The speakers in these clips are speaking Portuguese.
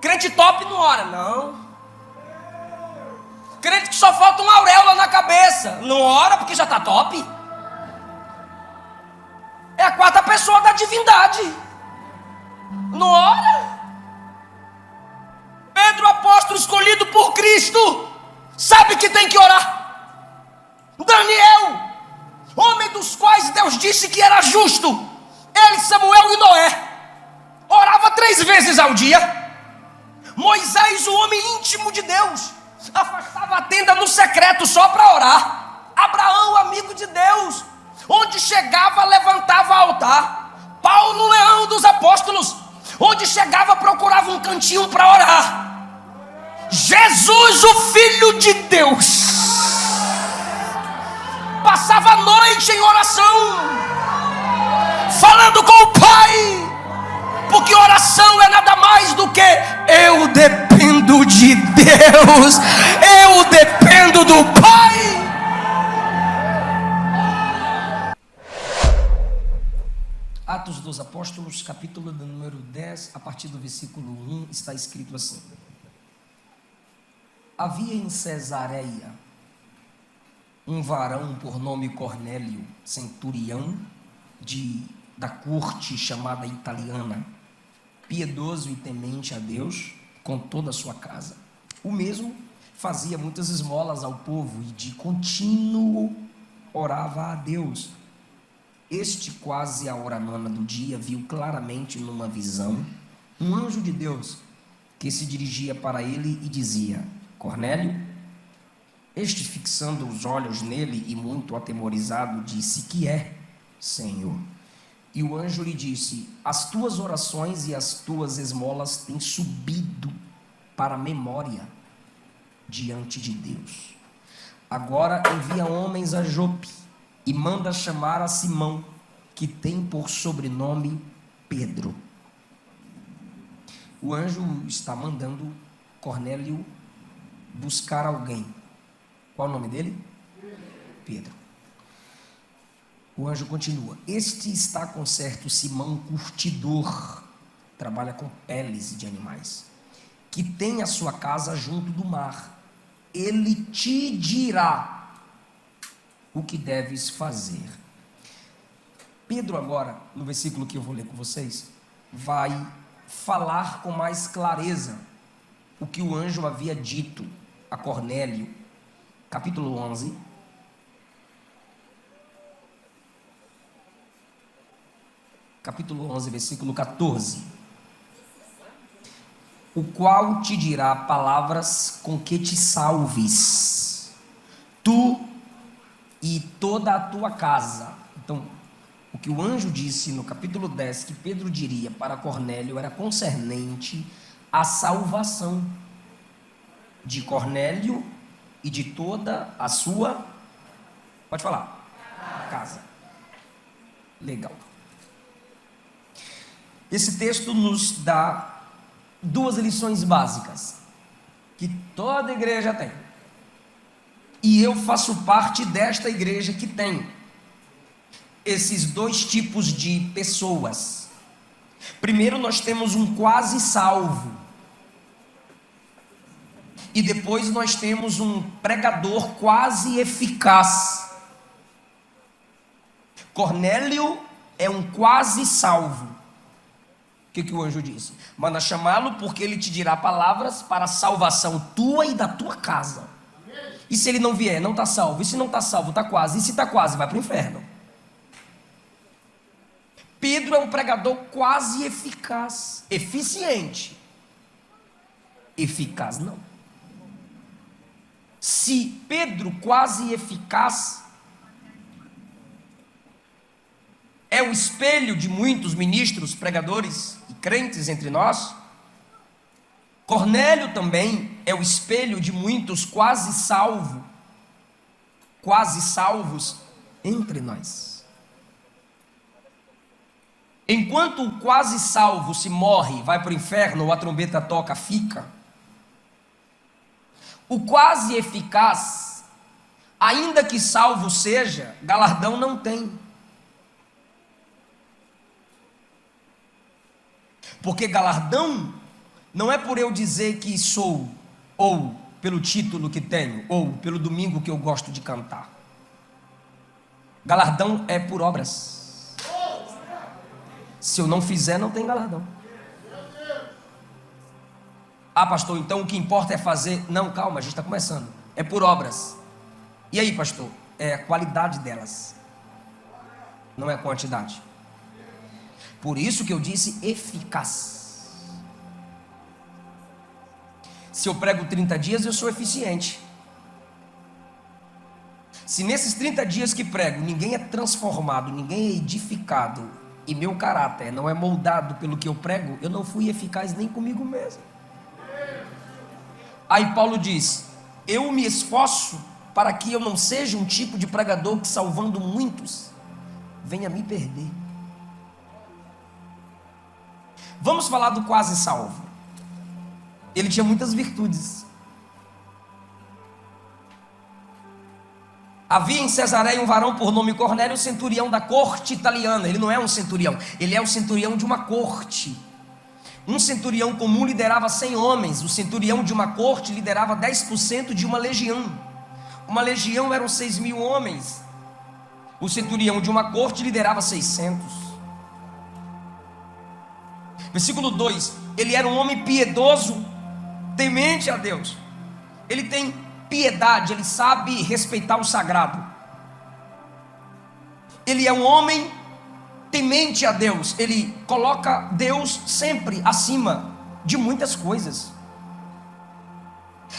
Crente top não ora, não. Crente que só falta uma auréola na cabeça, não ora porque já está top. É a quarta pessoa da divindade, não ora. Pedro, apóstolo escolhido por Cristo, sabe que tem que orar. Daniel, homem dos quais Deus disse que era justo, ele, Samuel e Noé, orava 3 vezes ao dia. Moisés, o homem íntimo de Deus, afastava a tenda no secreto só para orar. Abraão, amigo de Deus, onde chegava levantava altar. Paulo, leão dos apóstolos, onde chegava procurava um cantinho para orar. Jesus, o Filho de Deus, passava a noite em oração, falando com o Pai, porque oração é nada mais do que eu dependo de Deus, eu dependo do Pai. Atos dos Apóstolos, capítulo do número 10, a partir do versículo 1, está escrito assim: havia em Cesareia um varão por nome Cornélio, centurião da corte chamada italiana, piedoso e temente a Deus com toda a sua casa. O mesmo fazia muitas esmolas ao povo e de contínuo orava a Deus. Este, quase à hora 9 do dia, viu claramente numa visão um anjo de Deus que se dirigia para ele e dizia: Cornélio. Este, fixando os olhos nele e muito atemorizado, disse: que é, Senhor? E o anjo lhe disse: as tuas orações e as tuas esmolas têm subido para a memória diante de Deus. Agora envia homens a Jope e manda chamar a Simão, que tem por sobrenome Pedro. O anjo está mandando Cornélio buscar alguém. Qual o nome dele? Pedro. O anjo continua: este está com certo Simão curtidor, trabalha com peles de animais, que tem a sua casa junto do mar. Ele te dirá o que deves fazer. Pedro agora, no versículo que eu vou ler com vocês, vai falar com mais clareza o que o anjo havia dito a Cornélio. Capítulo 11, versículo 14. O qual te dirá palavras com que te salves, tu e toda a tua casa. Então, o que o anjo disse no capítulo 10 que Pedro diria para Cornélio era concernente à salvação de Cornélio e de toda a sua, pode falar, casa. Legal. Esse texto nos dá 2 lições básicas que toda igreja tem, e eu faço parte desta igreja que tem esses 2 tipos de pessoas. Primeiro, nós temos um quase salvo, e depois nós temos um pregador quase eficaz. Cornélio é um quase salvo. O que o anjo disse? Manda chamá-lo, porque ele te dirá palavras para a salvação tua e da tua casa. E se ele não vier, não está salvo. E se não está salvo, está quase. E se está quase, vai para o inferno. Pedro é um pregador quase eficaz. Eficiente. Eficaz não. Se Pedro, quase eficaz, é o espelho de muitos ministros, pregadores e crentes entre nós, Cornélio também é o espelho de muitos quase salvos entre nós. Enquanto o quase salvo se morre, vai para o inferno, ou a trombeta toca, fica, o quase eficaz, ainda que salvo seja, galardão não tem. Porque galardão Não é por eu dizer que sou, ou pelo título que tenho, ou pelo domingo que eu gosto de cantar. Galardão é por obras. Se eu não fizer, não tem galardão. Ah, pastor, então o que importa é fazer. Não, calma, a gente está começando. É por obras. E aí, pastor? É a qualidade delas, não é a quantidade. Por isso que eu disse eficaz. Se eu prego 30 dias, eu sou eficiente. Se nesses 30 dias que prego, ninguém é transformado, ninguém é edificado, e meu caráter não é moldado pelo que eu prego, eu não fui eficaz nem comigo mesmo. Aí Paulo diz: eu me esforço para que eu não seja um tipo de pregador que, salvando muitos, venha me perder. Vamos falar do quase salvo. Ele tinha muitas virtudes. Havia em Cesareia um varão por nome Cornélio, centurião da corte italiana. Ele não é um centurião, ele é o centurião de uma corte. Um centurião comum liderava 100 homens. O centurião de uma corte liderava 10% de uma legião. Uma legião eram 6.000 homens. O centurião de uma corte liderava 600. Versículo 2: ele era um homem piedoso, temente a Deus. Ele tem piedade, ele sabe respeitar o sagrado. Ele é um homem temente a Deus. Ele coloca Deus sempre acima de muitas coisas.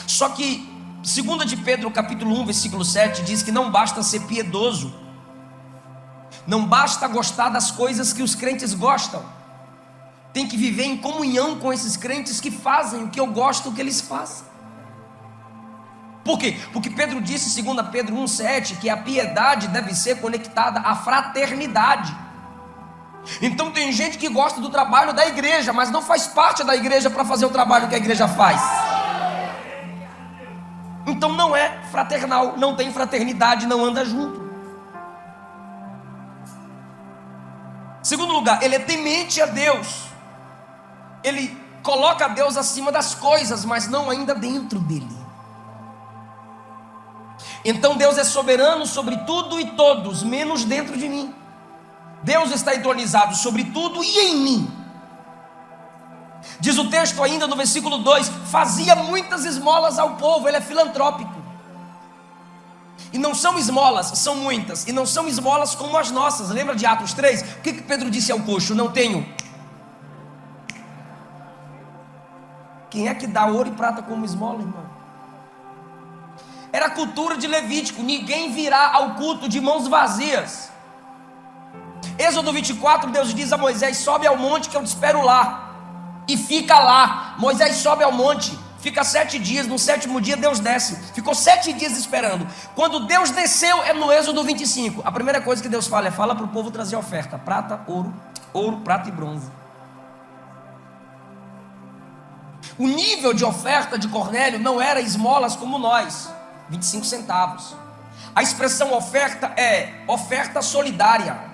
Só que 2 de Pedro capítulo 1 versículo 7 diz que não basta ser piedoso, não basta gostar das coisas que os crentes gostam, tem que viver em comunhão com esses crentes que fazem o que eu gosto que eles façam. Por quê? Porque Pedro disse, 2 Pedro 1,7, que a piedade deve ser conectada à fraternidade. Então tem gente que gosta do trabalho da igreja, mas não faz parte da igreja para fazer o trabalho que a igreja faz. Então não é fraternal, não tem fraternidade, não anda junto. Segundo lugar, ele é temente a Deus. Ele coloca Deus acima das coisas, mas não ainda dentro dele. Então Deus é soberano sobre tudo e todos, menos dentro de mim. Deus está entronizado sobre tudo e em mim. Diz o texto ainda no versículo 2: fazia muitas esmolas ao povo. Ele é filantrópico. E não são esmolas, são muitas. E não são esmolas como as nossas. Lembra de Atos 3? O que Pedro disse ao coxo? Não tenho. Quem é que dá ouro e prata como esmola, irmão? Era a cultura de Levítico. Ninguém virá ao culto de mãos vazias. Êxodo 24, Deus diz a Moisés: sobe ao monte que eu te espero lá. E fica lá. Moisés sobe ao monte, fica 7 dias. No 7º dia Deus desce. Ficou 7 dias esperando. Quando Deus desceu, é no Êxodo 25. A primeira coisa que Deus fala é: fala para o povo trazer oferta: prata, ouro, prata e bronze. O nível de oferta de Cornélio não era esmolas como nós, 25 centavos. A expressão oferta é oferta solidária.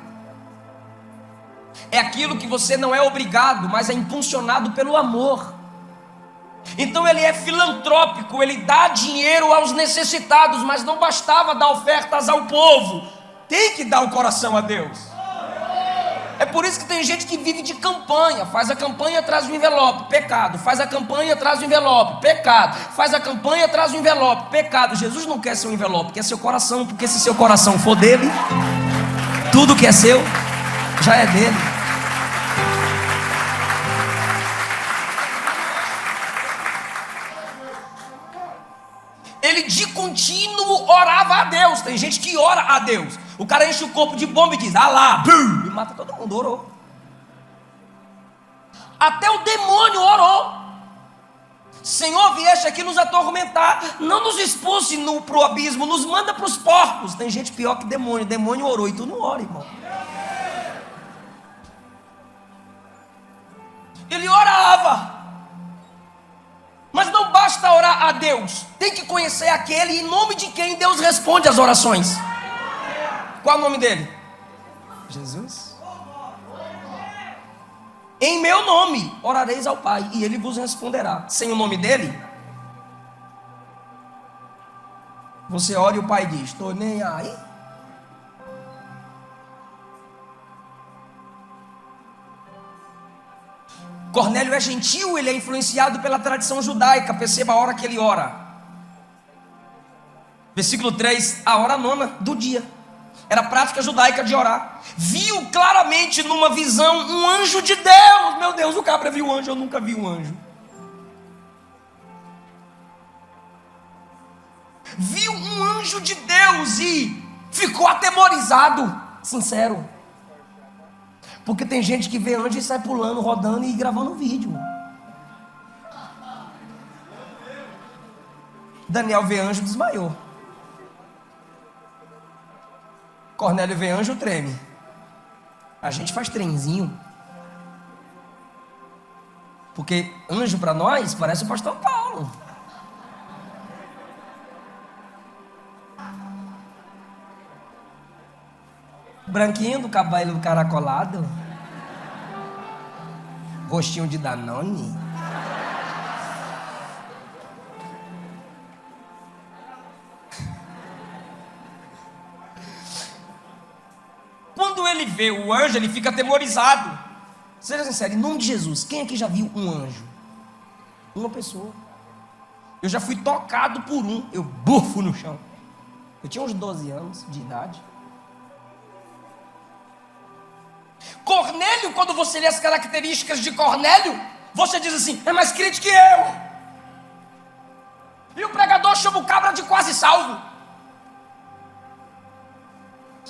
É aquilo que você não é obrigado, mas é impulsionado pelo amor. Então ele é filantrópico, ele dá dinheiro aos necessitados, mas não bastava dar ofertas ao povo, tem que dar o coração a Deus. É por isso que tem gente que vive de campanha. Faz a campanha, traz o envelope, pecado. Faz a campanha, traz o envelope, pecado. Faz a campanha, traz o envelope, pecado. Jesus não quer seu envelope, quer seu coração. Porque se seu coração for dele, tudo que é seu já é dele. Ele de contínuo orava a Deus. Tem gente que ora a Deus. O cara enche o corpo de bomba e diz: Alá, e mata todo mundo. Orou. Até o demônio orou: Senhor, vieste aqui nos atormentar, não nos expulse para o abismo, nos manda para os porcos. Tem gente pior que demônio. Demônio orou e tu não ora, irmão. Ele orava. Mas não basta orar a Deus, tem que conhecer aquele em nome de quem Deus responde as orações. Qual é o nome dele? Jesus. Em meu nome orareis ao Pai, e Ele vos responderá. Sem o nome dEle, você ora e o Pai diz: estou nem aí. Cornélio é gentil, ele é influenciado pela tradição judaica. Perceba a hora que ele ora. Versículo 3, a hora nona do dia. Era a prática judaica de orar. Viu claramente numa visão um anjo de Deus. Meu Deus, o cabra viu um anjo, eu nunca vi um anjo. Viu um anjo de Deus e ficou atemorizado. Sincero. Porque tem gente que vê anjo e sai pulando, rodando e gravando vídeo. Daniel vê anjo e desmaiou. Cornélio vê anjo, treme. A gente faz trenzinho. Porque anjo para nós parece o pastor Paulo. Branquinho, do cabelo caracolado. Rostinho de Danone. Quando ele vê o anjo, ele fica atemorizado. Seja sincero, em nome de Jesus, quem aqui já viu um anjo? Uma pessoa. Eu já fui tocado por um, eu bufo no chão. Eu tinha uns 12 anos de idade. Cornélio, quando você lê as características de Cornélio, você diz assim: é mais crente que eu. E o pregador chama o cabra de quase salvo.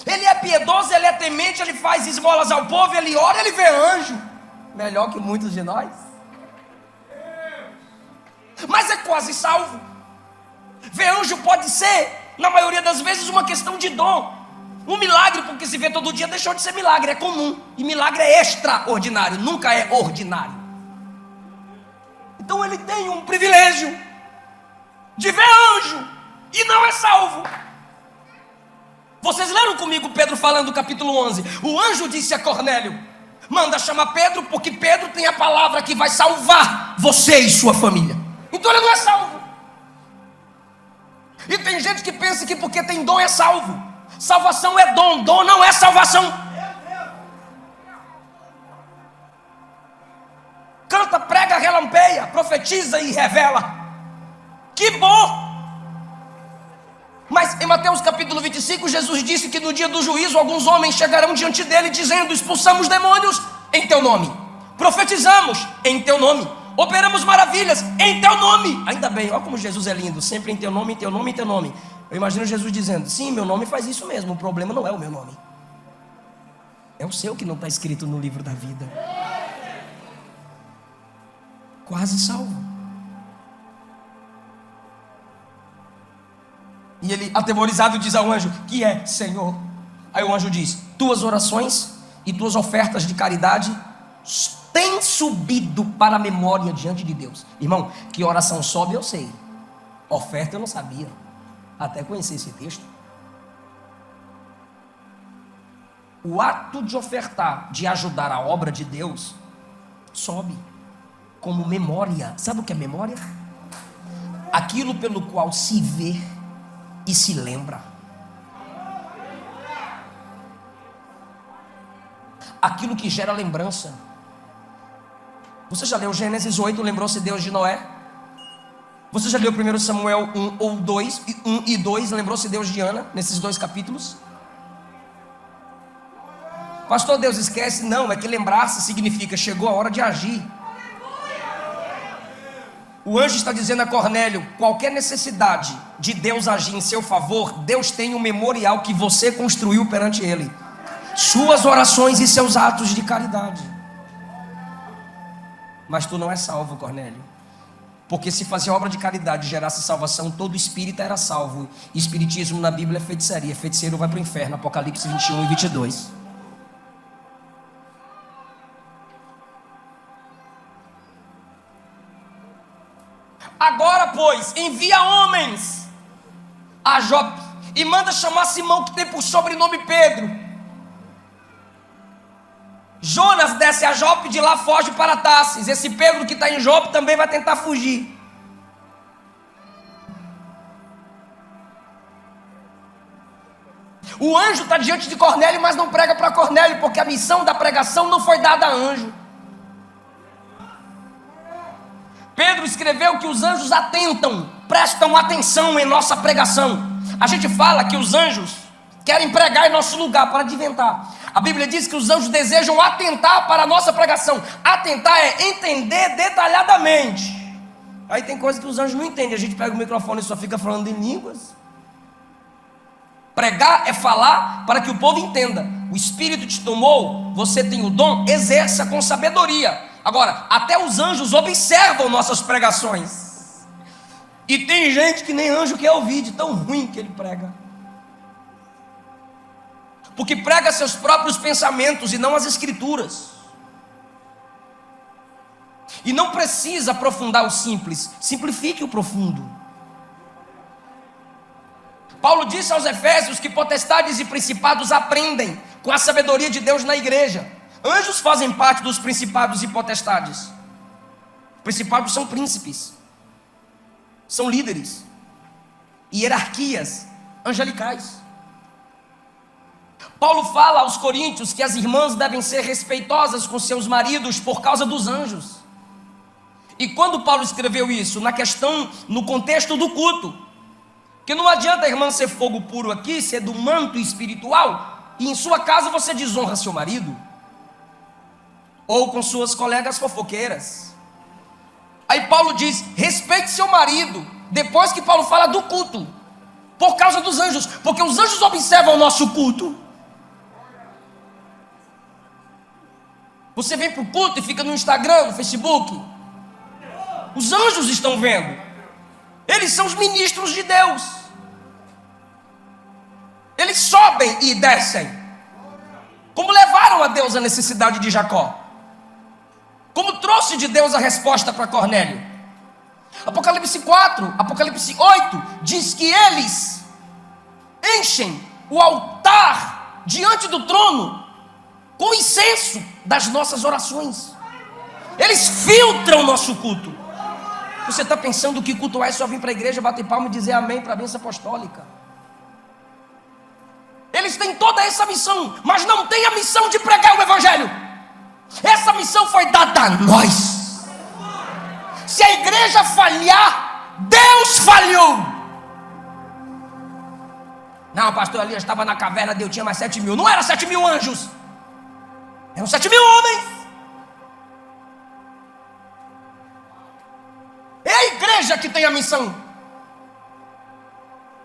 Ele é piedoso, ele é temente, ele faz esmolas ao povo, ele ora, ele vê anjo. Melhor que muitos de nós. Mas é quase salvo. Ver anjo pode ser, na maioria das vezes, uma questão de dom. Um milagre, porque se vê todo dia, deixou de ser milagre, é comum. E milagre é extraordinário, nunca é ordinário. Então ele tem um privilégio de ver anjo e não é salvo. Vocês leram comigo Pedro falando no capítulo 11? O anjo disse a Cornélio: manda chamar Pedro, porque Pedro tem a palavra que vai salvar você e sua família. Então ele não é salvo. E tem gente que pensa que porque tem dom é salvo. Salvação é dom, dom não é salvação. Canta, prega, relampeia, profetiza e revela. Que bom! Mas em Mateus capítulo 25, Jesus disse que no dia do juízo alguns homens chegarão diante dele dizendo: expulsamos demônios em teu nome, profetizamos em teu nome, operamos maravilhas em teu nome. Ainda bem, olha como Jesus é lindo, sempre em teu nome, em teu nome, em teu nome. Eu imagino Jesus dizendo: sim, meu nome faz isso mesmo, o problema não é o meu nome, é o seu que não está escrito no livro da vida. Quase salvo. E ele, atemorizado, diz ao anjo: que é, Senhor? Aí o anjo diz: tuas orações e tuas ofertas de caridade têm subido para a memória diante de Deus. Irmão, que oração sobe eu sei, oferta eu não sabia, até conhecer esse texto. O ato de ofertar, de ajudar a obra de Deus, sobe como memória. Sabe o que é memória? Aquilo pelo qual se vê e se lembra. Aquilo que gera lembrança. Você já leu Gênesis 8, lembrou-se Deus de Noé? Você já leu 1 Samuel 1 ou 2, 1 e 2, lembrou-se Deus de Ana, nesses dois capítulos? Pastor, Deus esquece? Não, é que lembrar-se significa chegou a hora de agir. O anjo está dizendo a Cornélio: qualquer necessidade de Deus agir em seu favor, Deus tem um memorial que você construiu perante Ele. Suas orações e seus atos de caridade. Mas tu não és salvo, Cornélio. Porque se fazer obra de caridade gerasse salvação, todo espírita era salvo. Espiritismo na Bíblia é feitiçaria. Feiticeiro vai para o inferno. Apocalipse 21 e 22. Agora, pois, envia homens a Jope e manda chamar Simão, que tem por sobrenome Pedro. Jonas desce a Jope, de lá foge para Tarsis. Esse Pedro que está em Jope também vai tentar fugir. O anjo está diante de Cornélio, mas não prega para Cornélio, porque a missão da pregação não foi dada a anjo. Pedro escreveu que os anjos atentam, prestam atenção em nossa pregação. A gente fala que os anjos querem pregar em nosso lugar, para de inventar. A Bíblia diz que os anjos desejam atentar para a nossa pregação. Atentar é entender detalhadamente. Aí tem coisa que os anjos não entendem. A gente pega o microfone e só fica falando em línguas. Pregar é falar para que o povo entenda. O Espírito te tomou, você tem o dom, exerça com sabedoria. Agora, até os anjos observam nossas pregações. E tem gente que nem anjo quer ouvir, de tão ruim que ele prega. Porque prega seus próprios pensamentos e não as escrituras. E não precisa aprofundar o simples, simplifique o profundo. Paulo disse aos Efésios que potestades e principados aprendem com a sabedoria de Deus na igreja. Anjos fazem parte dos principados e potestades. Principados são príncipes, são líderes, hierarquias angelicais. Paulo fala aos coríntios que as irmãs devem ser respeitosas com seus maridos por causa dos anjos. E quando Paulo escreveu isso? No contexto do culto. Que não adianta a irmã ser fogo puro aqui, ser do manto espiritual, e em sua casa você desonra seu marido, ou com suas colegas fofoqueiras. Aí Paulo diz, respeite seu marido, depois que Paulo fala do culto, por causa dos anjos, porque os anjos observam o nosso culto. Você vem para o culto e fica no Instagram, no Facebook, os anjos estão vendo. Eles são os ministros de Deus. Eles sobem e descem. Como levaram a Deus a necessidade de Jacó. Como trouxe de Deus a resposta para Cornélio. Apocalipse 4, Apocalipse 8, diz que eles enchem o altar diante do trono com incenso das nossas orações. Eles filtram o nosso culto. Você está pensando que culto é só vir para a igreja, bater palma e dizer amém para a bênção apostólica? Eles têm toda essa missão, mas não têm a missão de pregar o evangelho. Essa missão foi dada a nós. Se a igreja falhar, Deus falhou. Não, pastor Elias estava na caverna, Deus tinha mais 7.000. Não era 7.000 anjos, eram 7.000 homens. É a igreja que tem a missão.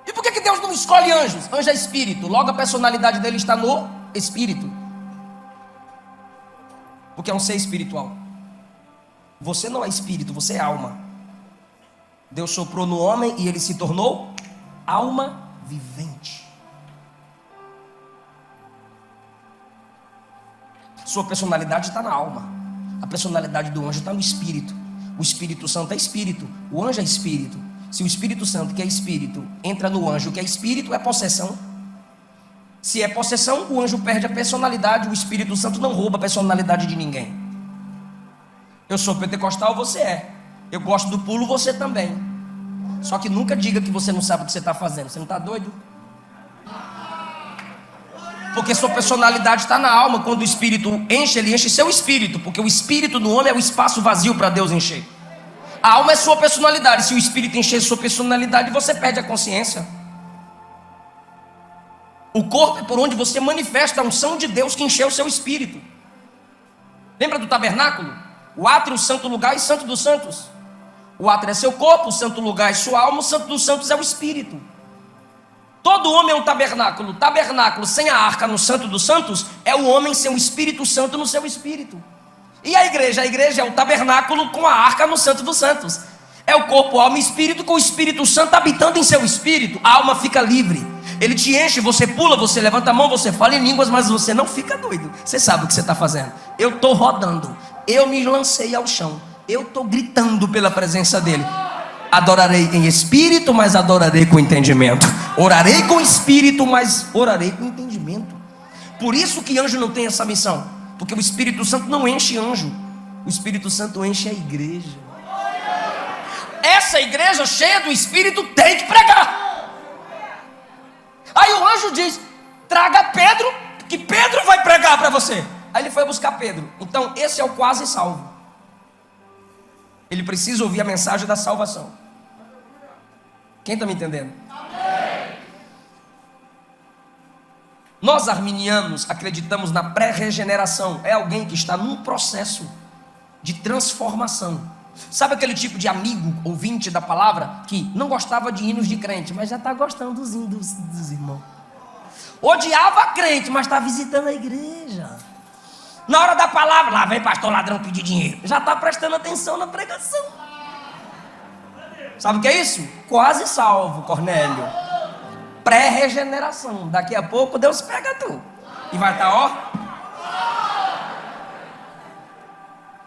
E por que Deus não escolhe anjos? Anjo é espírito, logo a personalidade dele está no espírito. Porque é um ser espiritual. Você não é espírito, você é alma. Deus soprou no homem e ele se tornou alma vivente. Sua personalidade está na alma. A personalidade do anjo está no espírito. O Espírito Santo é espírito, o anjo é espírito. Se o Espírito Santo, que é espírito, entra no anjo, que é espírito, é possessão. Se é possessão, o anjo perde a personalidade. O Espírito Santo não rouba a personalidade de ninguém. Eu sou pentecostal, você é. Eu gosto do pulo, você também. Só que nunca diga que você não sabe o que você está fazendo. Você não está doido? Porque sua personalidade está na alma. Quando o Espírito enche, ele enche seu espírito. Porque o espírito do homem é o espaço vazio para Deus encher. A alma é sua personalidade. Se o espírito encher sua personalidade, você perde a consciência. O corpo é por onde você manifesta a unção de Deus que encheu o seu espírito. Lembra do tabernáculo? O átrio, o santo lugar e santo dos santos. O átrio é seu corpo, o santo lugar é sua alma, o santo dos santos é o espírito. Todo homem é um tabernáculo. Tabernáculo sem a arca no santo dos santos é o homem sem o Espírito Santo no seu espírito. E a igreja? A igreja é o tabernáculo com a arca no santo dos santos. É o corpo, alma e espírito com o Espírito Santo habitando em seu espírito. A alma fica livre. Ele te enche, você pula, você levanta a mão, você fala em línguas, mas você não fica doido. Você sabe o que você está fazendo. Eu estou rodando. Eu me lancei ao chão. Eu estou gritando pela presença dele. Adorarei em espírito, mas adorarei com entendimento. Orarei com espírito, mas orarei com entendimento. Por isso que anjo não tem essa missão. Porque o Espírito Santo não enche anjo, o Espírito Santo enche a igreja. Essa igreja cheia do Espírito tem que pregar. Aí o anjo diz: traga Pedro, que Pedro vai pregar para você. Aí ele foi buscar Pedro. Então esse é o quase salvo. Ele precisa ouvir a mensagem da salvação. Quem está me entendendo? Nós arminianos acreditamos na pré-regeneração. É alguém que está num processo de transformação. Sabe aquele tipo de amigo, ouvinte da palavra, que não gostava de hinos de crente, mas já está gostando dos hinos dos irmãos. Odiava a crente, mas está visitando a igreja. Na hora da palavra, lá vem pastor ladrão pedir dinheiro. Já está prestando atenção na pregação. Sabe o que é isso? Quase salvo, Cornélio. Pré-regeneração. Daqui a pouco Deus pega tu. E vai estar, ó.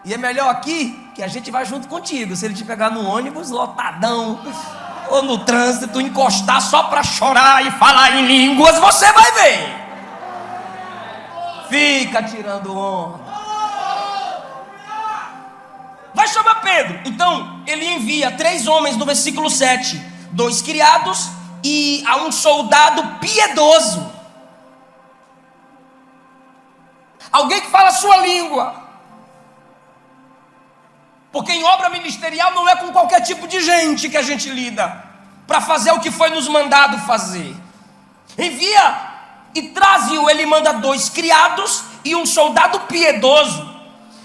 E é melhor aqui que a gente vai junto contigo. Se ele te pegar no ônibus lotadão, ou no trânsito, encostar só para chorar e falar em línguas, você vai ver. Fica tirando onda. Vai chamar Pedro. Então ele envia 3 homens no versículo 7, 2 criados e a um soldado piedoso, alguém que fala a sua língua, porque em obra ministerial não é com qualquer tipo de gente que a gente lida para fazer o que foi nos mandado fazer. Envia e traze-o. Ele manda 2 criados e um soldado piedoso.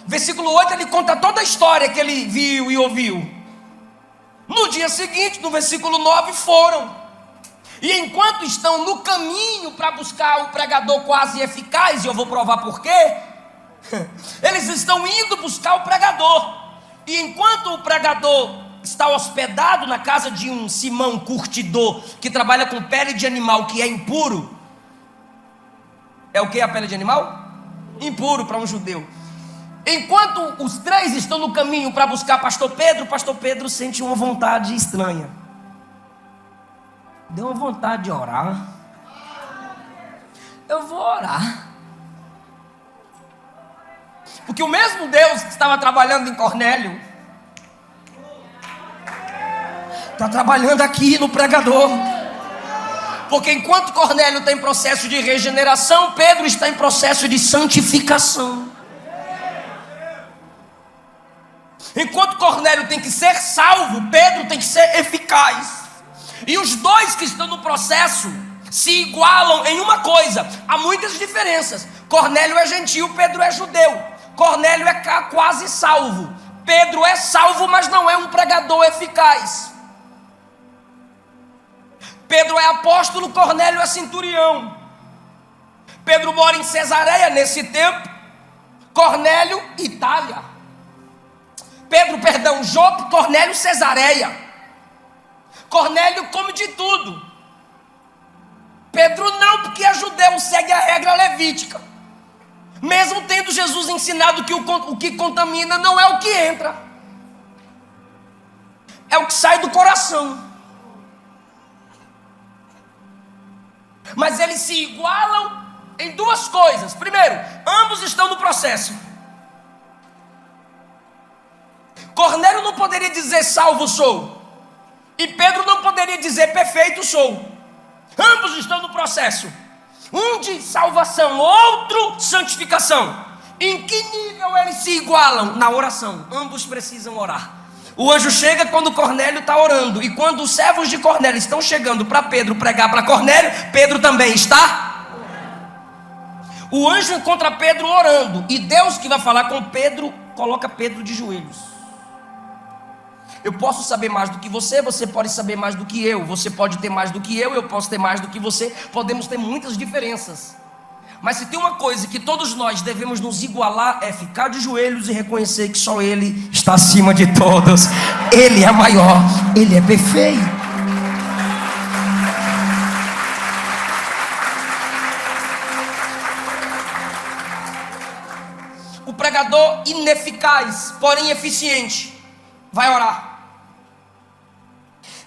Versículo 8, ele conta toda a história que ele viu e ouviu. No dia seguinte, no versículo 9, foram. E enquanto estão no caminho para buscar o pregador quase eficaz, e eu vou provar por quê, eles estão indo buscar o pregador. E enquanto o pregador está hospedado na casa de um Simão curtidor, que trabalha com pele de animal que é impuro. É o que a pele de animal? Impuro para um judeu. Enquanto os 3 estão no caminho para buscar pastor Pedro sente uma vontade estranha. Deu uma vontade de orar. Eu vou orar. Porque o mesmo Deus que estava trabalhando em Cornélio está trabalhando aqui no pregador. Porque enquanto Cornélio está em processo de regeneração, Pedro está em processo de santificação. Enquanto Cornélio tem que ser salvo, Pedro tem que ser eficaz. E os 2 que estão no processo se igualam em uma coisa. Há muitas diferenças. Cornélio é gentil, Pedro é judeu. Cornélio é quase salvo. Pedro é salvo, mas não é um pregador eficaz. Pedro é apóstolo, Cornélio é centurião. Pedro mora em Cesareia nesse tempo. Cornélio, Itália. Jope, Cornélio, Cesareia. Cornélio come de tudo. Pedro não, porque é judeu, segue a regra levítica. Mesmo tendo Jesus ensinado que o que contamina não é o que entra, é o que sai do coração. Mas eles se igualam em 2 coisas. Primeiro, ambos estão no processo. Cornélio não poderia dizer salvo sou, e Pedro não poderia dizer perfeito sou. Ambos estão no processo. Um de salvação, outro santificação. Em que nível eles se igualam? Na oração. Ambos precisam orar. O anjo chega quando Cornélio está orando. E quando os servos de Cornélio estão chegando para Pedro pregar para Cornélio, Pedro também está. O anjo encontra Pedro orando. E Deus que vai falar com Pedro, coloca Pedro de joelhos. Eu posso saber mais do que você pode saber mais do que eu. Você pode ter mais do que eu posso ter mais do que você. Podemos ter muitas diferenças. Mas se tem uma coisa que todos nós devemos nos igualar, é ficar de joelhos e reconhecer que só Ele está acima de todos. Ele é maior, Ele é perfeito. O pregador ineficaz, porém eficiente, vai orar.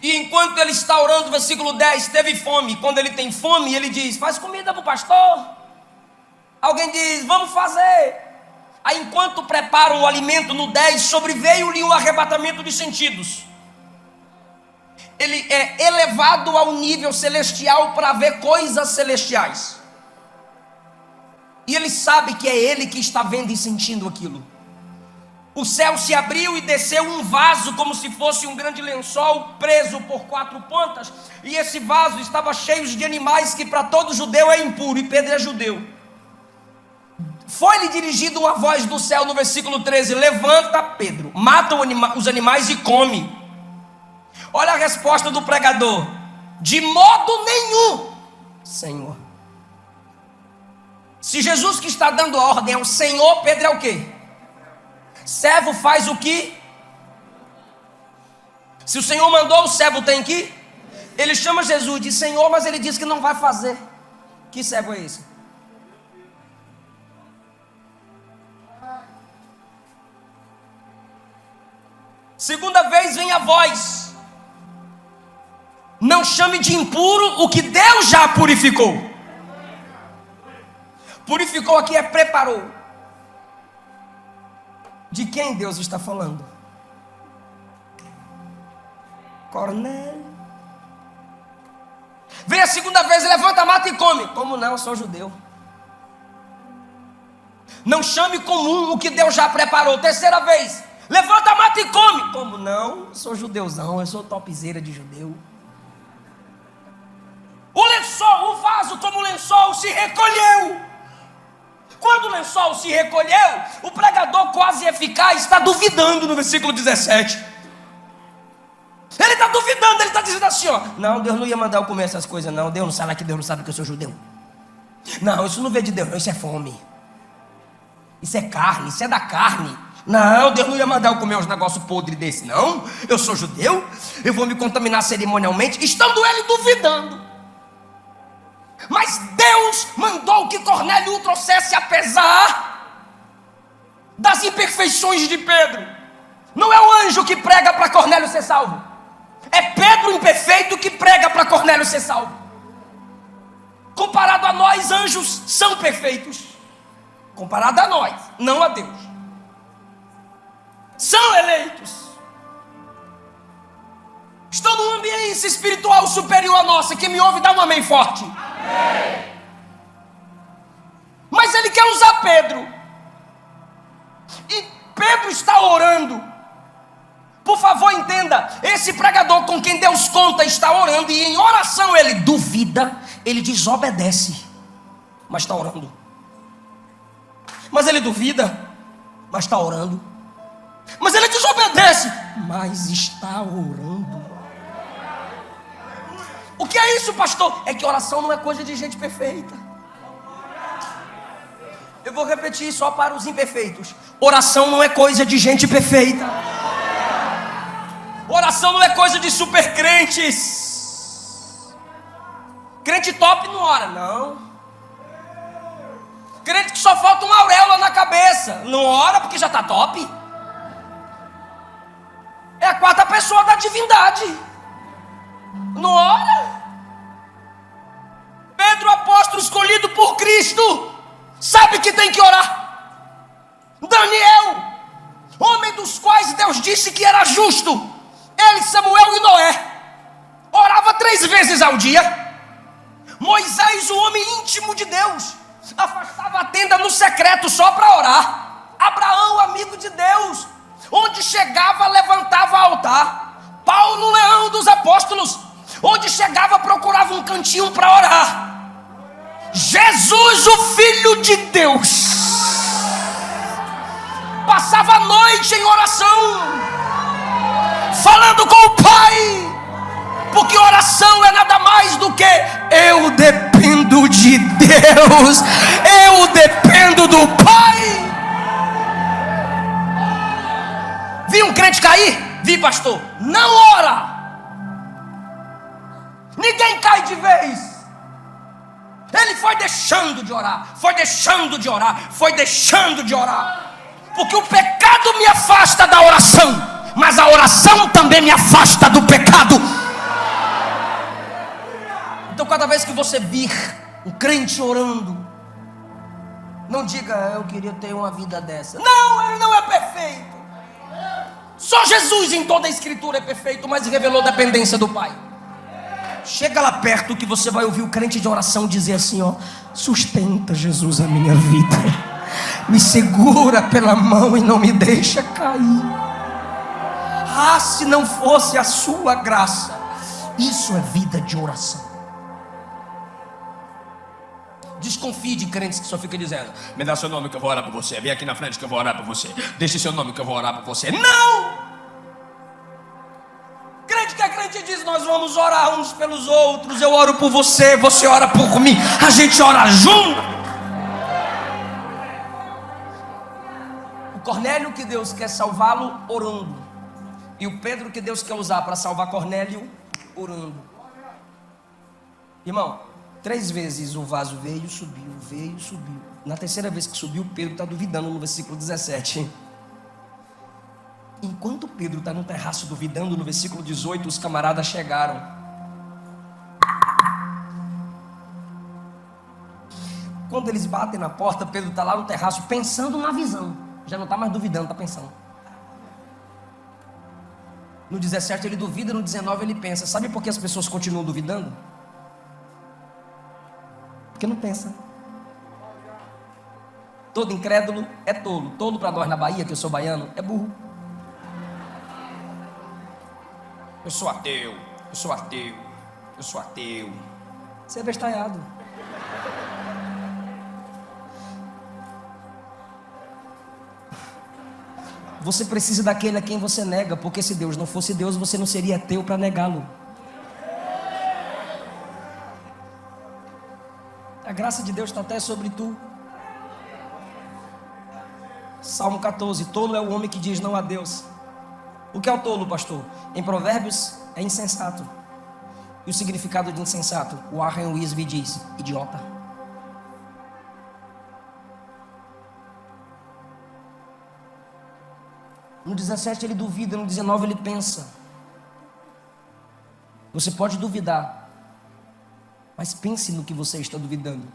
E enquanto ele está orando, versículo 10, teve fome. Quando ele tem fome, ele diz: faz comida para o pastor. Alguém diz: vamos fazer. Aí, enquanto preparam o alimento, no 10, sobreveio-lhe o arrebatamento de sentidos. Ele é elevado ao nível celestial para ver coisas celestiais. E ele sabe que é ele que está vendo e sentindo aquilo. O céu se abriu e desceu um vaso, como se fosse um grande lençol preso por 4 pontas. E esse vaso estava cheio de animais que para todo judeu é impuro, e Pedro é judeu. Foi-lhe dirigida uma voz do céu no versículo 13: levanta, Pedro, mata os animais e come. Olha a resposta do pregador: de modo nenhum, Senhor. Se Jesus que está dando a ordem é o Senhor, Pedro é o quê? Servo faz o que? Se o Senhor mandou, o servo tem que? Ele chama Jesus de Senhor, mas ele diz que não vai fazer. Que servo é esse? Segunda vez vem a voz: não chame de impuro o que Deus já purificou. Purificou aqui é preparou. De quem Deus está falando? Cornélio. Vem a segunda vez: levanta, mata e come. Como não? Eu sou judeu. Não chame comum o que Deus já preparou. Terceira vez: levanta, mata e come. Como não? Eu sou judeuzão, eu sou topzeira de judeu. O lençol, o vaso como lençol se recolheu. Quando o lençol se recolheu, o pregador quase eficaz está duvidando no versículo 17. Ele está duvidando, ele está dizendo assim, ó: não, Deus não ia mandar eu comer essas coisas não. Deus não sabe que Deus não sabe que eu sou judeu. Não, isso não veio de Deus não, isso é fome. Isso é carne, isso é da carne. Não, Deus não ia mandar eu comer uns negócios podres desse não. Eu sou judeu, eu vou me contaminar cerimonialmente. Estando ele duvidando. Mas Deus mandou que Cornélio o trouxesse, apesar das imperfeições de Pedro. Não é o anjo que prega para Cornélio ser salvo, é Pedro imperfeito que prega para Cornélio ser salvo. Comparado a nós, anjos são perfeitos. Comparado a nós, não a Deus. São eleitos. Estão numa ambiência espiritual superior à nossa. Quem me ouve dá um amém forte. Amém. Mas ele quer usar Pedro. E Pedro está orando. Por favor, entenda. Esse pregador com quem Deus conta está orando. E em oração ele duvida. Ele desobedece. Mas está orando. Mas ele duvida. Mas está orando. Mas ele desobedece. Mas está orando. O que é isso, pastor? É que oração não é coisa de gente perfeita. Eu vou repetir só para os imperfeitos. Oração não é coisa de gente perfeita. Oração não é coisa de super crentes. Crente top não ora, não. Crente que só falta uma auréola na cabeça não ora porque já está top. É a 4ª pessoa da divindade. Não ora. Pedro, apóstolo escolhido por Cristo, sabe que tem que orar. Daniel, homem dos quais Deus disse que era justo, ele, Samuel e Noé, orava 3 vezes ao dia. Moisés, o homem íntimo de Deus, afastava a tenda no secreto só para orar. Abraão, amigo de Deus, onde chegava levantava altar. Paulo, leão dos apóstolos, onde chegava procurava um cantinho para orar. Jesus, o Filho de Deus, passava a noite em oração, falando com o Pai, porque oração é nada mais do que eu dependo de Deus, eu dependo do Pai. Vi um crente cair? Vi, pastor. Não ora. Ninguém cai de vez. Ele foi deixando de orar, foi deixando de orar, foi deixando de orar. Porque o pecado me afasta da oração, mas a oração também me afasta do pecado. Então cada vez que você vir um crente orando, Não diga, eu queria ter uma vida dessa. Não, ele não é perfeito. Só Jesus em toda a escritura é perfeito, mas revelou dependência do Pai. Chega lá perto que você vai ouvir o crente de oração dizer assim, ó: sustenta, Jesus, a minha vida, me segura pela mão e não me deixa cair. Ah, se não fosse a sua graça. Isso é vida de oração. Desconfie de crentes que só ficam dizendo: me dá seu nome que eu vou orar por você, vem aqui na frente que eu vou orar por você, deixe seu nome que eu vou orar por você. Não! Crente que a crente diz: nós vamos orar uns pelos outros, eu oro por você, você ora por mim, a gente ora junto. O Cornélio que Deus quer salvá-lo orando, e o Pedro que Deus quer usar para salvar Cornélio orando. Irmão, 3 vezes o vaso veio, subiu. Na terceira vez que subiu, Pedro está duvidando no versículo 17. Enquanto Pedro está no terraço duvidando, no versículo 18, os camaradas chegaram. Quando eles batem na porta, Pedro está lá no terraço pensando na visão. Já não está mais duvidando, está pensando. No 17 ele duvida, no 19 ele pensa. Sabe por que as pessoas continuam duvidando? Porque não pensa. Todo incrédulo é tolo. Tolo para nós na Bahia, que eu sou baiano, é burro. Eu sou ateu. Você é bestalhado. Você precisa daquele a quem você nega, porque se Deus não fosse Deus, você não seria ateu para negá-lo. A graça de Deus está até sobre tu. Salmo 14: tolo é o homem que diz não a Deus. O que é o tolo, pastor? Em Provérbios é insensato. E o significado de insensato? O Warren Wiersbe diz: idiota. No 17 ele duvida, no 19 ele pensa. Você pode duvidar, mas pense no que você está duvidando.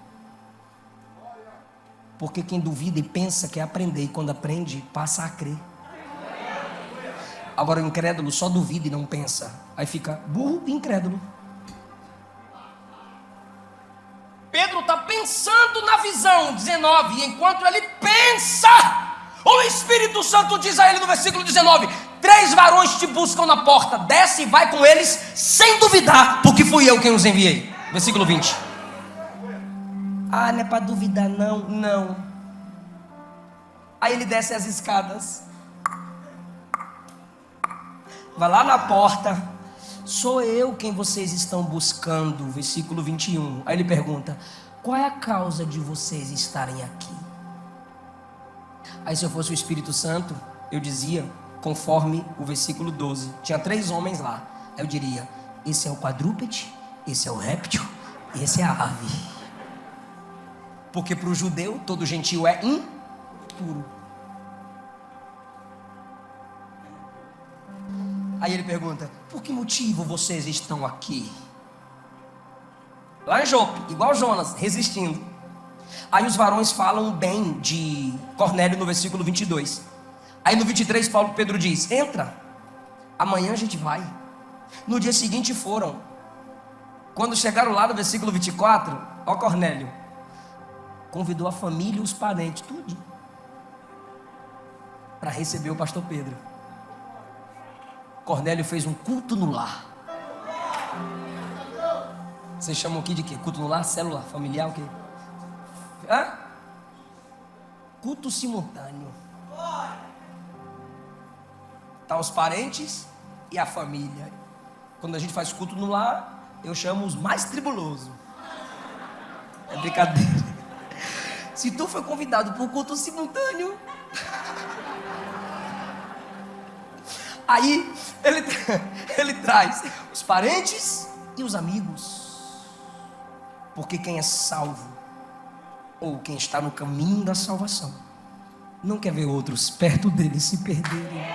Porque quem duvida e pensa quer aprender, e quando aprende, passa a crer. Agora o incrédulo só duvida e não pensa, aí fica burro e incrédulo. Pedro está pensando na visão, 19, e enquanto ele pensa, o Espírito Santo diz a ele no versículo 19: 3 varões te buscam na porta, desce e vai com eles sem duvidar, porque fui eu quem os enviei. Versículo 20. Ah, não é para duvidar não. Aí ele desce as escadas, vai lá na porta: sou eu quem vocês estão buscando. Versículo 21. Aí ele pergunta: qual é a causa de vocês estarem aqui? Aí se eu fosse o Espírito Santo, eu dizia, conforme o versículo 12, tinha 3 homens lá. Aí eu diria: esse é o quadrúpede, esse é o réptil, e esse é a ave. Porque para o judeu, todo gentio é impuro. Aí ele pergunta: por que motivo vocês estão aqui? Lá em Jope, igual Jonas, resistindo. Aí os varões falam bem de Cornélio no versículo 22. Aí no 23 Pedro diz: entra, amanhã a gente vai. No dia seguinte foram. Quando chegaram lá no versículo 24, ó, Cornélio convidou a família e os parentes, tudo, para receber o pastor Pedro. Cornélio fez um culto no lar. Vocês chamam aqui de quê? Culto no lar? Célula familiar? O quê? Hã? Culto simultâneo. Tá os parentes e a família. Quando a gente faz culto no lar, eu chamo os mais tribulosos. É brincadeira. Se tu foi convidado para o culto simultâneo, aí ele traz os parentes e os amigos. Porque quem é salvo, ou quem está no caminho da salvação, não quer ver outros perto dele se perderem.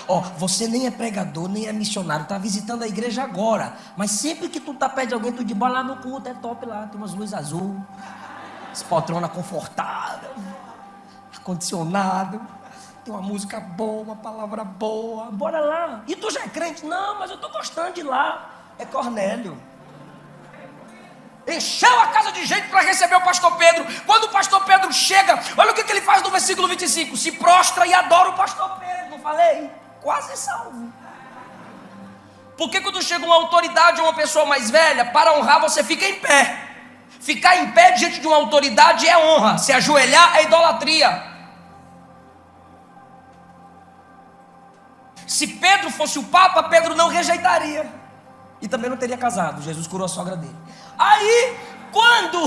Ó, você nem é pregador, nem é missionário, tá visitando a igreja agora, mas sempre que tu tá perto de alguém, tu de bola lá no culto, é top lá, tem umas luzes azul, as poltronas confortáveis, ar-condicionado, tem uma música boa, uma palavra boa, bora lá. E tu já é crente? Não, mas eu tô gostando de ir lá. É Cornélio. Encheu a casa de gente para receber o pastor Pedro. Quando o pastor Pedro chega, olha o que ele faz no versículo 25: se prostra e adora o pastor Pedro. Não falei? Quase salvo. Porque quando chega uma autoridade ou uma pessoa mais velha, para honrar você fica em pé. Ficar em pé diante de uma autoridade é honra. Se ajoelhar é idolatria. Se Pedro fosse o Papa, Pedro não rejeitaria. E também não teria casado. Jesus curou a sogra dele. Aí, quando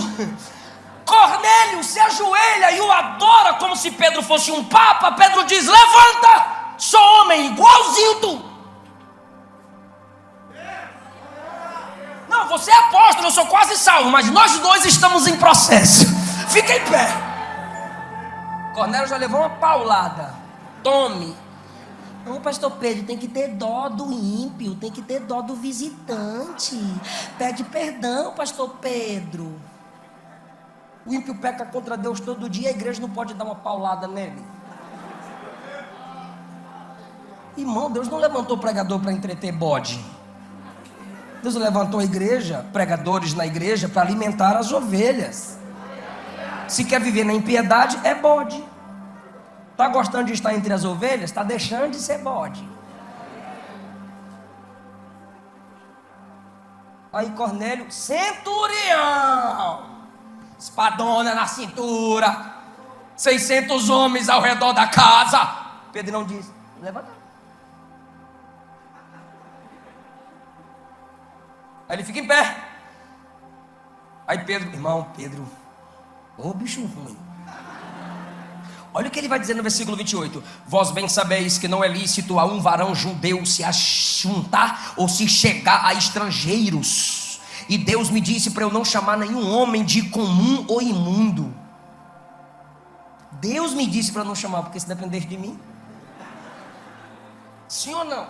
Cornélio se ajoelha e o adora como se Pedro fosse um Papa, Pedro diz: levanta, sou homem igualzinho tu. Não, você é apóstolo, eu sou quase salvo, mas nós dois estamos em processo. Fica em pé. Cornélio já levou uma paulada. Tome. Não, pastor Pedro, tem que ter dó do ímpio, tem que ter dó do visitante. Pede perdão, pastor Pedro. O ímpio peca contra Deus todo dia, a igreja não pode dar uma paulada nele. Irmão, Deus não levantou pregador para entreter bode. Deus levantou a igreja, pregadores na igreja, para alimentar as ovelhas. Se quer viver na impiedade, é bode. Está gostando de estar entre as ovelhas? Está deixando de ser bode. Aí Cornélio, centurião, espadona na cintura, 600 homens ao redor da casa. Pedrão diz: levanta. Aí ele fica em pé. Aí Pedro, irmão, Pedro, ô bicho ruim. Olha o que ele vai dizer no versículo 28. Vós bem sabeis que não é lícito a um varão judeu se ajuntar ou se chegar a estrangeiros. E Deus me disse para eu não chamar nenhum homem de comum ou imundo. Deus me disse para não chamar, porque se dependesse de mim. Sim ou não?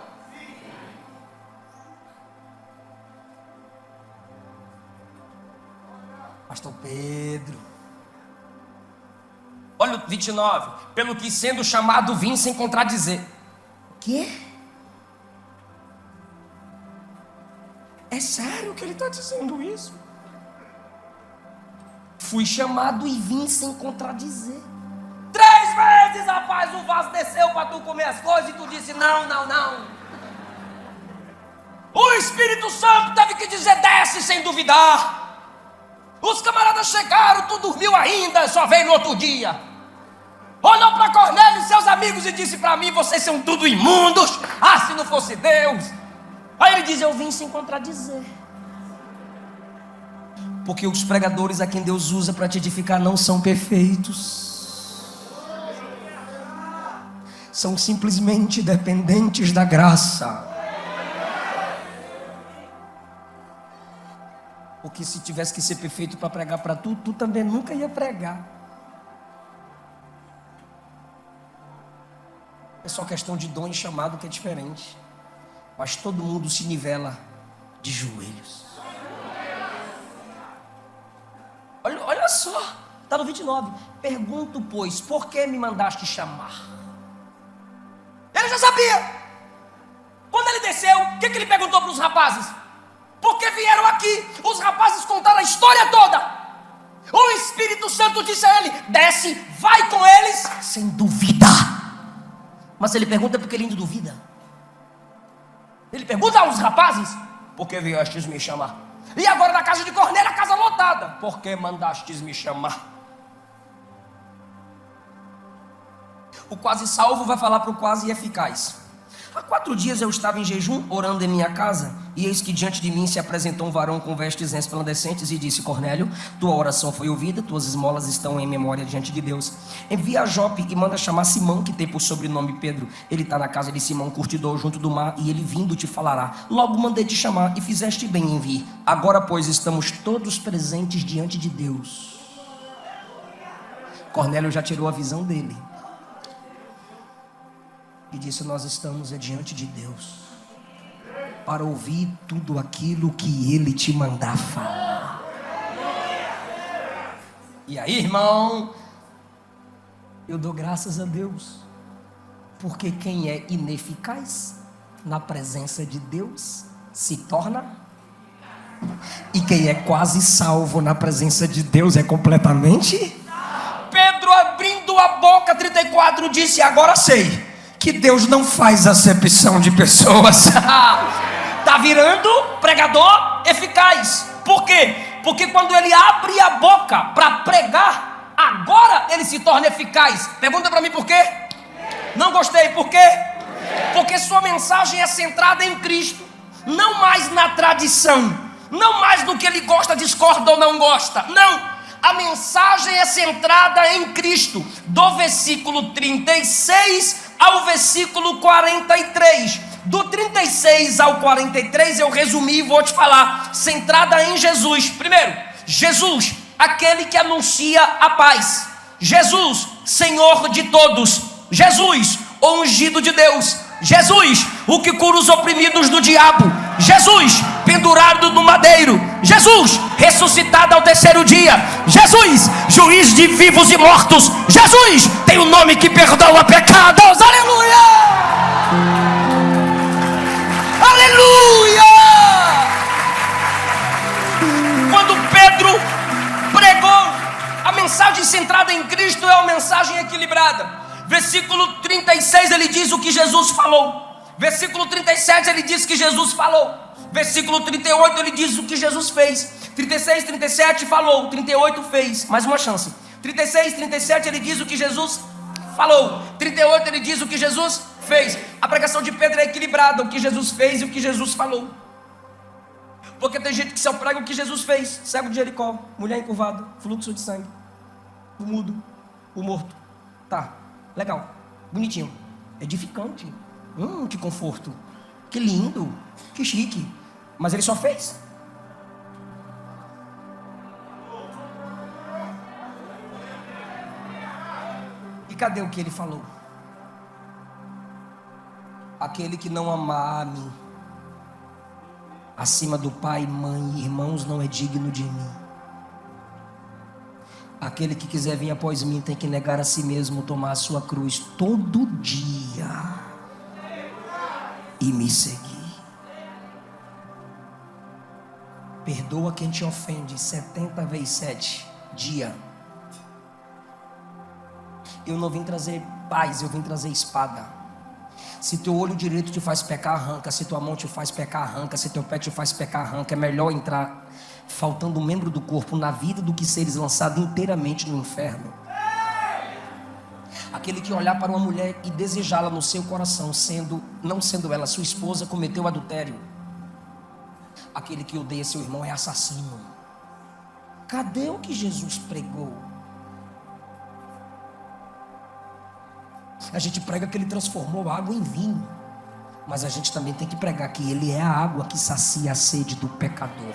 Pastor Pedro. Olha o 29. Pelo que sendo chamado vim sem contradizer. Quê? É sério que ele está dizendo isso? Fui chamado e vim sem contradizer. 3 vezes, rapaz, o vaso desceu para tu comer as coisas e tu disse não, não, não. O Espírito Santo teve que dizer desce sem duvidar. Os camaradas chegaram, tu dormiu ainda, só veio no outro dia. Olhou para Cornélio e seus amigos e disse para mim: vocês são tudo imundos. Ah, se não fosse Deus. Aí ele diz: eu vim sem contradizer. Porque os pregadores a quem Deus usa para te edificar não são perfeitos. São simplesmente dependentes da graça. Porque se tivesse que ser perfeito para pregar para tu, tu também nunca ia pregar. É só questão de dom e chamado que é diferente. Mas todo mundo se nivela de joelhos. Olha só, está no 29. Pergunto, pois, por que me mandaste chamar? Ele já sabia. Quando ele desceu, o que ele perguntou para os rapazes? Porque vieram aqui. Os rapazes contaram a história toda. O Espírito Santo disse a ele: desce, vai com eles, sem dúvida. Mas ele pergunta porque ele ainda duvida. Ele pergunta aos rapazes: por que viestes me chamar? E agora na casa de Cornélio, a casa lotada: por que mandastes me chamar? O quase salvo vai falar para o quase eficaz. Há 4 dias eu estava em jejum, orando em minha casa, e eis que diante de mim se apresentou um varão com vestes resplandecentes e disse: Cornélio, tua oração foi ouvida, tuas esmolas estão em memória diante de Deus. Envia a Jope e manda chamar Simão, que tem por sobrenome Pedro. Ele está na casa de Simão, curtidor junto do mar, e ele vindo te falará. Logo mandei te chamar e fizeste bem em vir. Agora, pois, estamos todos presentes diante de Deus. Cornélio já tirou a visão dele. e disse: nós estamos diante de Deus para ouvir tudo aquilo que Ele te mandar falar. E aí, irmão, eu dou graças a Deus, porque quem é ineficaz na presença de Deus se torna, e quem é quase salvo na presença de Deus é completamente. Pedro, abrindo a boca, 34, disse: agora sei que Deus não faz acepção de pessoas. Está virando pregador eficaz. Por quê? Porque quando ele abre a boca para pregar, agora ele se torna eficaz. Pergunta para mim por quê? Não gostei, por quê? Porque sua mensagem é centrada em Cristo, não mais na tradição, não mais no que ele gosta, discorda ou não gosta. Não, a mensagem é centrada em Cristo, do versículo 36 ao versículo 43. Do 36 ao 43 eu resumi e vou te falar, centrada em Jesus. Primeiro, Jesus, aquele que anuncia a paz. Jesus, Senhor de todos. Jesus, o ungido de Deus. Jesus, o que cura os oprimidos do diabo. Jesus, pendurado no madeiro. Jesus, ressuscitado ao terceiro dia. Jesus, juiz de vivos e mortos. Jesus, tem o nome que perdoa pecados. Aleluia! Aleluia! Quando Pedro pregou, a mensagem centrada em Cristo é uma mensagem equilibrada. Versículo 36 ele diz o que Jesus falou. Versículo 37 ele diz que Jesus falou. Versículo 38 ele diz o que Jesus fez. 36, 37 falou, 38 fez. Mais uma chance. 36, 37 ele diz o que Jesus falou. 38 ele diz o que Jesus fez. A pregação de Pedro é equilibrada, o que Jesus fez e o que Jesus falou. Porque tem gente que só prega o que Jesus fez. Cego de Jericó, mulher encurvada, fluxo de sangue, o mudo, o morto. Tá, legal, bonitinho, edificante, que conforto, que lindo, que chique. Mas ele só fez. E cadê o que ele falou? Aquele que não amar a mim acima do pai, mãe e irmãos não é digno de mim. Aquele que quiser vir após mim tem que negar a si mesmo, tomar a sua cruz todo dia e me seguir. Perdoa quem te ofende 70 vezes 7 dia. Eu não vim trazer paz, eu vim trazer espada. Se teu olho direito te faz pecar, arranca. Se tua mão te faz pecar, arranca. Se teu pé te faz pecar, arranca. É melhor entrar faltando um membro do corpo na vida do que seres lançado inteiramente no inferno. Aquele que olhar para uma mulher e desejá-la no seu coração, não sendo ela sua esposa, cometeu adultério. Aquele que odeia seu irmão é assassino. Cadê o que Jesus pregou? A gente prega que ele transformou água em vinho, mas a gente também tem que pregar que ele é a água que sacia a sede do pecador.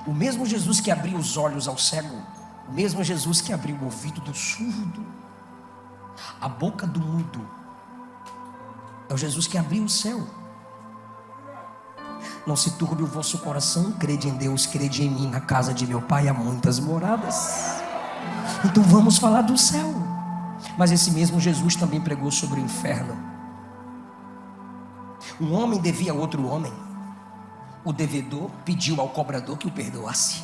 O mesmo Jesus que abriu os olhos ao cego, o mesmo Jesus que abriu o ouvido do surdo, a boca do mudo, é o Jesus que abriu o céu. Não se turbe o vosso coração, crede em Deus, crede em mim. Na casa de meu pai há muitas moradas. Então vamos falar do céu. Mas esse mesmo Jesus também pregou sobre o inferno. Um homem devia a outro homem. O devedor pediu ao cobrador que o perdoasse.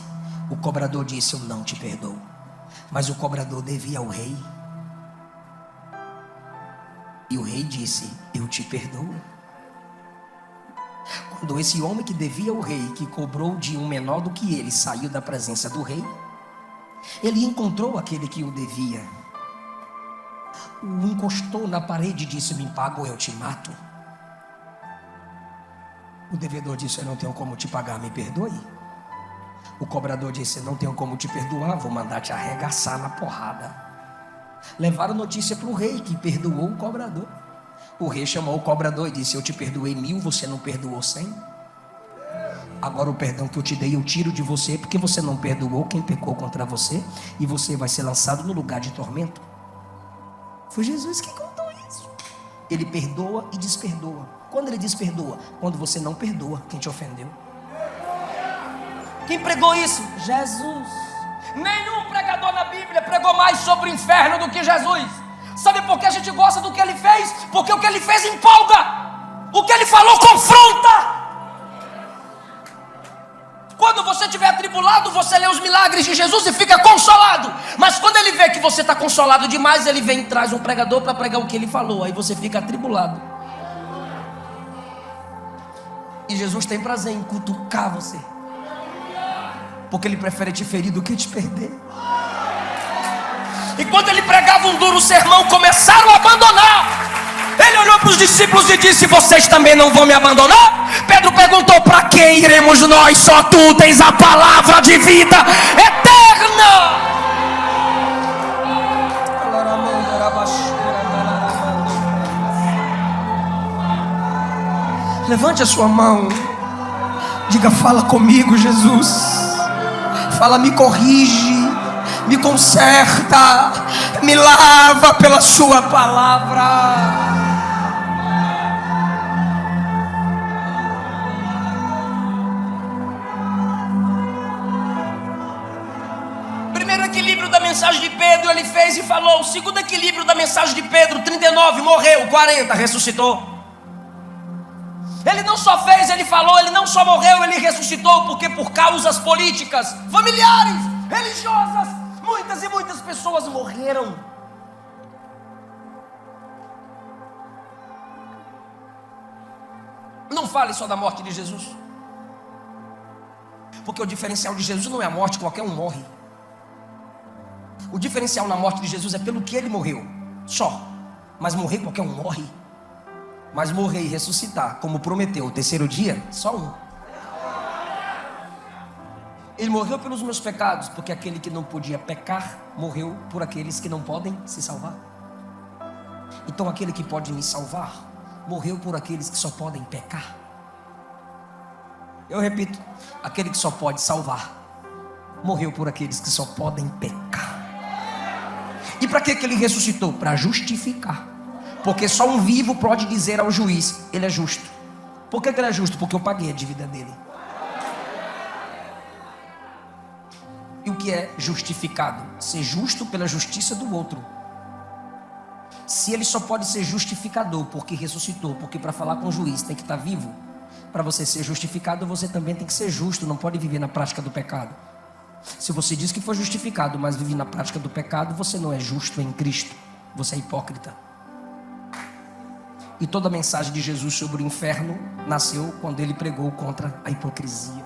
O cobrador disse: eu não te perdoo. Mas o cobrador devia ao rei. E o rei disse: eu te perdoo. Quando esse homem que devia ao rei, que cobrou de um menor do que ele, saiu da presença do rei, ele encontrou aquele que o devia, o encostou na parede e disse: me paga ou eu te mato. O devedor disse: eu não tenho como te pagar, me perdoe. O cobrador disse: não tenho como te perdoar, vou mandar te arregaçar na porrada. Levaram notícia para o rei, que perdoou o cobrador. O rei chamou o cobrador e disse: eu te perdoei 1000, você não perdoou 100? Agora o perdão que eu te dei eu tiro de você, porque você não perdoou quem pecou contra você, e você vai ser lançado no lugar de tormento. Foi Jesus que contou isso. Ele perdoa e desperdoa. Quando ele desperdoa? Quando você não perdoa quem te ofendeu. Quem pregou isso? Jesus. Nenhum pregador na Bíblia pregou mais sobre o inferno do que Jesus. Sabe por que a gente gosta do que ele fez? Porque o que ele fez empolga. O que ele falou confronta. Quando você estiver atribulado, você lê os milagres de Jesus e fica consolado. Mas quando ele vê que você está consolado demais, ele vem e traz um pregador para pregar o que ele falou. Aí você fica atribulado. E Jesus tem prazer em cutucar você, porque ele prefere te ferir do que te perder. E quando ele pregava um duro sermão, começaram a abandonar. Ele olhou para os discípulos e disse: vocês também não vão me abandonar? Pedro perguntou: para quem iremos nós? Só tu tens a palavra de vida eterna. Levante a sua mão, diga: fala comigo, Jesus. Fala, me corrige, me conserta, me lava pela sua palavra. Primeiro equilíbrio da mensagem de Pedro ele fez e falou. O segundo equilíbrio da mensagem de Pedro, 39, morreu, 40, ressuscitou. Ele não só fez, ele falou, ele não só morreu, ele ressuscitou, porque por causas políticas, familiares, religiosas, muitas e muitas pessoas morreram. Não fale só da morte de Jesus, porque o diferencial de Jesus não é a morte, qualquer um morre. O diferencial na morte de Jesus é pelo que ele morreu, só. Mas morrer, qualquer um morre. Mas morrer e ressuscitar, como prometeu, o terceiro dia, só um. Ele morreu pelos meus pecados, porque aquele que não podia pecar, morreu por aqueles que não podem se salvar. Então aquele que pode me salvar, morreu por aqueles que só podem pecar. Eu repito, aquele que só pode salvar, morreu por aqueles que só podem pecar. E para que ele ressuscitou? Para justificar. Porque só um vivo pode dizer ao juiz: ele é justo. Por que ele é justo? Porque eu paguei a dívida dele. E o que é justificado? Ser justo pela justiça do outro. Se ele só pode ser justificador porque ressuscitou, porque para falar com o juiz tem que estar vivo, para você ser justificado você também tem que ser justo, não pode viver na prática do pecado. Se você diz que foi justificado, mas vive na prática do pecado, você não é justo em Cristo, você é hipócrita. E toda a mensagem de Jesus sobre o inferno nasceu quando ele pregou contra a hipocrisia.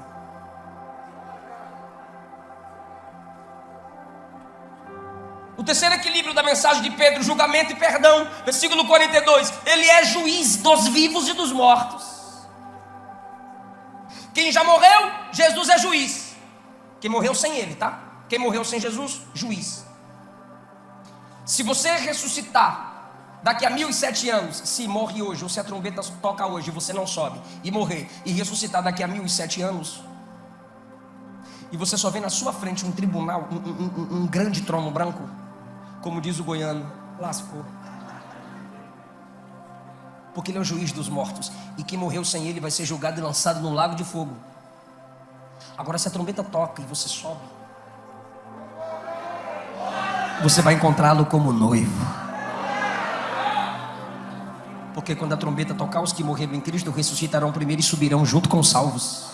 O terceiro equilíbrio da mensagem de Pedro, julgamento e perdão, versículo 42, ele é juiz dos vivos e dos mortos. Quem já morreu, Jesus é juiz. Quem morreu sem ele, tá? Quem morreu sem Jesus, juiz. Se você ressuscitar daqui a 1007 anos, se morre hoje, ou se a trombeta toca hoje e você não sobe, e morrer, e ressuscitar daqui a 1007 anos, e você só vê na sua frente um tribunal, um grande trono branco, como diz o goiano, lascou. Porque ele é o juiz dos mortos, e quem morreu sem ele vai ser julgado e lançado no lago de fogo. Agora se a trombeta toca e você sobe, você vai encontrá-lo como noivo. Porque quando a trombeta tocar, os que morreram em Cristo ressuscitarão primeiro e subirão junto com os salvos.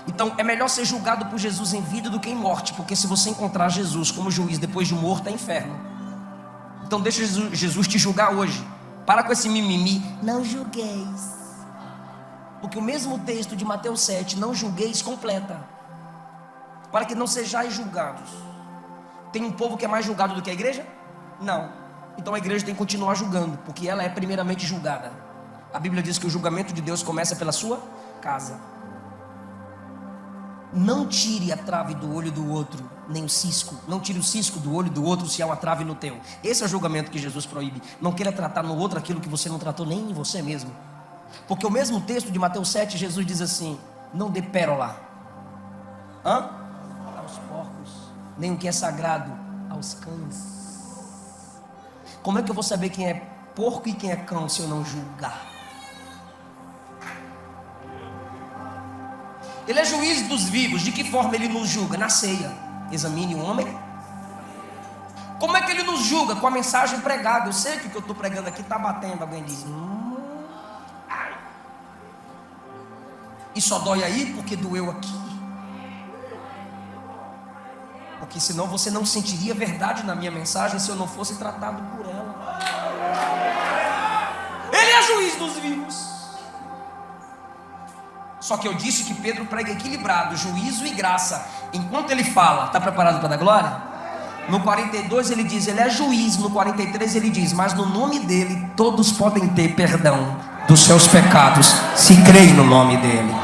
Então é melhor ser julgado por Jesus em vida do que em morte, porque se você encontrar Jesus como juiz depois de morto, é inferno. Então deixa Jesus te julgar hoje. Para com esse mimimi, não julgueis. Porque o mesmo texto de Mateus 7, não julgueis, completa: para que não sejais julgados. Tem um povo que é mais julgado do que a igreja? Não. Então a igreja tem que continuar julgando, porque ela é primeiramente julgada. A Bíblia diz que o julgamento de Deus começa pela sua casa. Não tire a trave do olho do outro, nem o cisco. Não tire o cisco do olho do outro se há uma trave no teu. Esse é o julgamento que Jesus proíbe. Não queira tratar no outro aquilo que você não tratou nem em você mesmo. Porque o mesmo texto de Mateus 7, Jesus diz assim: não dê pérola aos porcos, nem o que é sagrado aos cães. Como é que eu vou saber quem é porco e quem é cão se eu não julgar? Ele é juiz dos vivos. De que forma ele nos julga? Na ceia. Examine o homem. Como é que ele nos julga? Com a mensagem pregada. Eu sei que o que eu estou pregando aqui está batendo. Alguém diz: e só dói aí porque doeu aqui. Porque senão você não sentiria verdade na minha mensagem se eu não fosse tratado por ela. Ele é juiz dos vivos. Só que eu disse que Pedro prega equilibrado, juízo e graça. Enquanto ele fala, está preparado para dar glória? No 42 ele diz, ele é juiz. No 43 ele diz, mas no nome dele todos podem ter perdão dos seus pecados, se creem no nome dele.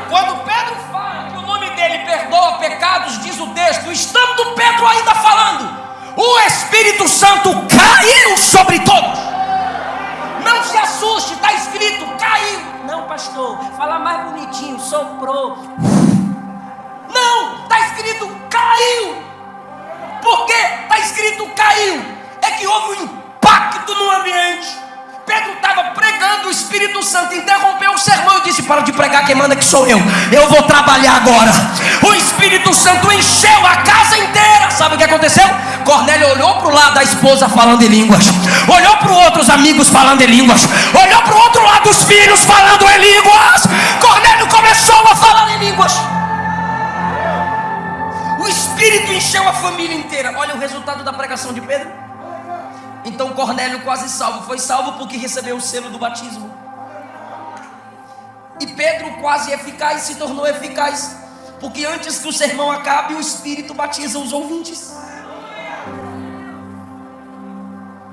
Quando Pedro fala que o nome dele perdoa pecados, diz o texto, estando Pedro ainda falando, o Espírito Santo caiu sobre todos. Não se assuste, está escrito, caiu. Não, pastor, fala mais bonitinho, soprou. Não, está escrito caiu. Por que está escrito caiu? É que houve um impacto no ambiente. Pedro estava pregando, o Espírito Santo interrompeu o sermão e disse: para de pregar, quem manda que sou eu vou trabalhar agora. O Espírito Santo encheu a casa inteira. Sabe o que aconteceu? Cornélio olhou para o lado da esposa falando em línguas, olhou para os outros amigos falando em línguas, olhou para o outro lado dos filhos falando em línguas. Cornélio começou a falar em línguas. O Espírito encheu a família inteira. Olha o resultado da pregação de Pedro. Então Cornélio quase salvo, foi salvo porque recebeu o selo do batismo. E Pedro quase eficaz se tornou eficaz, porque antes que o sermão acabe, o Espírito batiza os ouvintes.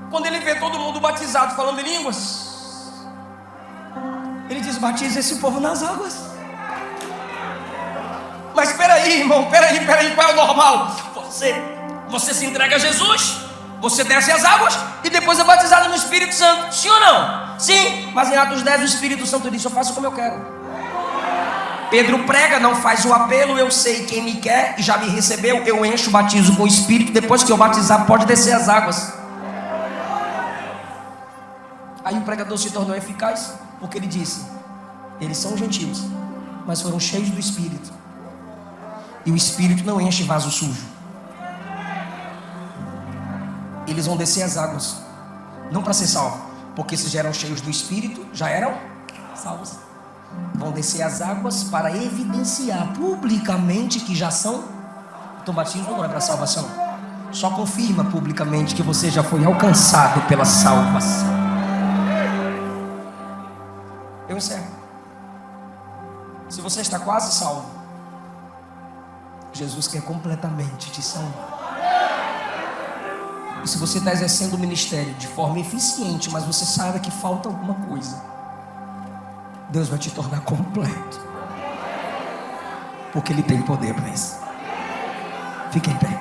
Quando ele vê todo mundo batizado falando em línguas, ele diz: batiza esse povo nas águas. Mas espera aí, irmão, espera aí, qual é o normal? Você se entrega a Jesus, você desce as águas e depois é batizado no Espírito Santo. Sim ou não? Sim, mas em Atos 10 o Espírito Santo disse: eu faço como eu quero. Pedro prega, não faz o apelo, eu sei quem me quer e já me recebeu, eu encho o batismo com o Espírito, depois que eu batizar pode descer as águas. Aí o pregador se tornou eficaz, porque ele disse: eles são gentios, mas foram cheios do Espírito, e o Espírito não enche vaso sujo. Eles vão descer as águas, não para ser salvos, porque se já eram cheios do Espírito, já eram salvos. Vão descer as águas para evidenciar publicamente que já são. Então batismo não é para salvação, só confirma publicamente que você já foi alcançado pela salvação. Eu encerro. Se você está quase salvo, Jesus quer completamente te salvar. E se você está exercendo o ministério de forma eficiente, mas você sabe que falta alguma coisa, Deus vai te tornar completo, porque Ele tem poder para isso. Fique em pé.